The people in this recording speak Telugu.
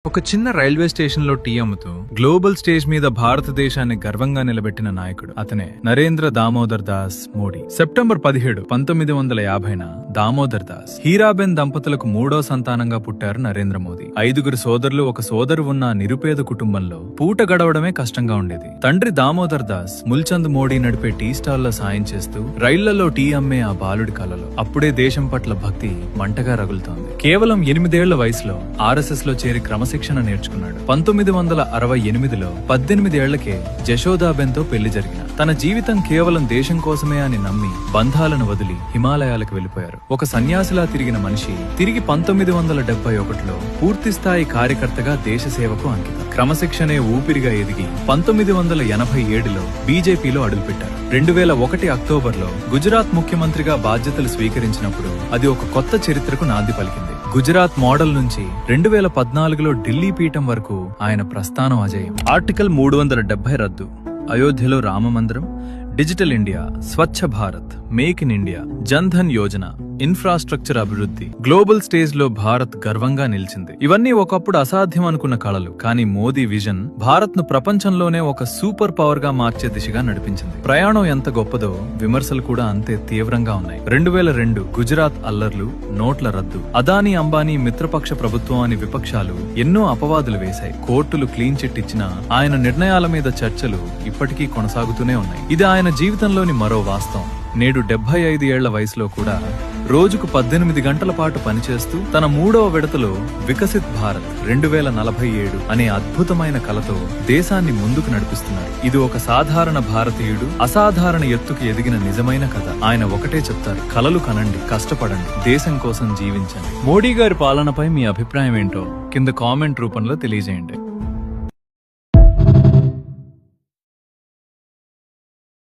ఒక చిన్న రైల్వే స్టేషన్ లో టీ అమ్ముతూ గ్లోబల్ స్టేజ్ మీద భారతదేశాన్ని గర్వంగా నిలబెట్టిన నాయకుడు అతనే నరేంద్ర దామోదర్ దాస్ మోడీ. సెప్టెంబర్ 17, 1950న దామోదర్ దాస్ హీరాబెన్ దంపతులకు 3వ సంతానంగా పుట్టారు నరేంద్ర మోదీ. 5గురు సోదరులు, ఒక సోదరు ఉన్న నిరుపేద కుటుంబంలో పూట గడవడమే కష్టంగా ఉండేది. తండ్రి దామోదర్ దాస్ ముల్చంద్ మోడీ నడిపే టీ స్టాల్లో సాయం చేస్తూ రైళ్లలో టీ అమ్మే ఆ బాలుడి కలలో అప్పుడే దేశం పట్ల భక్తి మంటగా రగులుతోంది. కేవలం 8 ఏళ్ల వయసులో RSS లో చేరి క్రమశిక్షణ నేర్చుకున్నాడు. 1968లో 18 ఏళ్లకే జశోదాబెన్తో పెళ్లి జరిగిన తన జీవితం కేవలం దేశం కోసమే అని నమ్మి బంధాలను వదిలి హిమాలయాలకు వెళ్లిపోయారు. ఒక సన్యాసిలా తిరిగిన మనిషి తిరిగి 1971లో పూర్తిస్థాయి కార్యకర్తగా దేశ సేవకు అంకితం. క్రమశిక్షణే ఊపిరిగా ఎదిగి 1987లో బీజేపీలో అడుగుపెట్టారు. 2001 అక్టోబర్లో గుజరాత్ ముఖ్యమంత్రిగా బాధ్యతలు స్వీకరించినప్పుడు అది ఒక కొత్త చరిత్రకు నాంది పలికింది. గుజరాత్ మోడల్ నుంచి 2014లో ఢిల్లీ పీఠం వరకు ఆయన ప్రస్థానం అజేయం. ఆర్టికల్ 370 రద్దు, అయోధ్యలో రామ మందిరం, digital India, Swachh Bharat, make in India, Jan Dhan Yojana, infrastructure అభివృద్ధి, గ్లోబల్ స్టేజ్ లో భారత్ గర్వంగా నిలిచింది. ఇవన్నీ ఒకప్పుడు అసాధ్యం అనుకున్న కళలు, కానీ మోదీ విజన్ భారత్ ను ప్రపంచంలోనే ఒక సూపర్ పవర్ గా మార్చే దిశగా నడిపించింది. ప్రయాణం ఎంత గొప్పదో విమర్శలు కూడా అంతే తీవ్రంగా ఉన్నాయి. 2002 గుజరాత్ అల్లర్లు, నోట్ల రద్దు, అదానీ అంబానీ మిత్రపక్ష ప్రభుత్వం అని విపక్షాలు ఎన్నో అపవాదులు వేశాయి. కోర్టులు క్లీన్ చిట్ ఇచ్చినా ఆయన నిర్ణయాల మీద చర్చలు ఇప్పటికీ కొనసాగుతూనే ఉన్నాయి. ఇది ఆయన జీవితంలోని మరో వాస్తవం. నేడు 75 ఏళ్ల వయసులో కూడా రోజుకు 18 గంటల పాటు పనిచేస్తూ తన 3వ విడతలో వికసిత్ భారత్ 2047 అనే అద్భుతమైన కలతో దేశాన్ని ముందుకు నడిపిస్తున్నారు. ఇది ఒక సాధారణ భారతీయుడు అసాధారణ ఎత్తుకు ఎదిగిన నిజమైన కథ. ఆయన ఒకటే చెప్తారు: కలలు కనండి, కష్టపడండి, దేశం కోసం జీవించండి. మోడీ గారి పాలనపై మీ అభిప్రాయం ఏంటో కింద కామెంట్ రూపంలో తెలియజేయండి.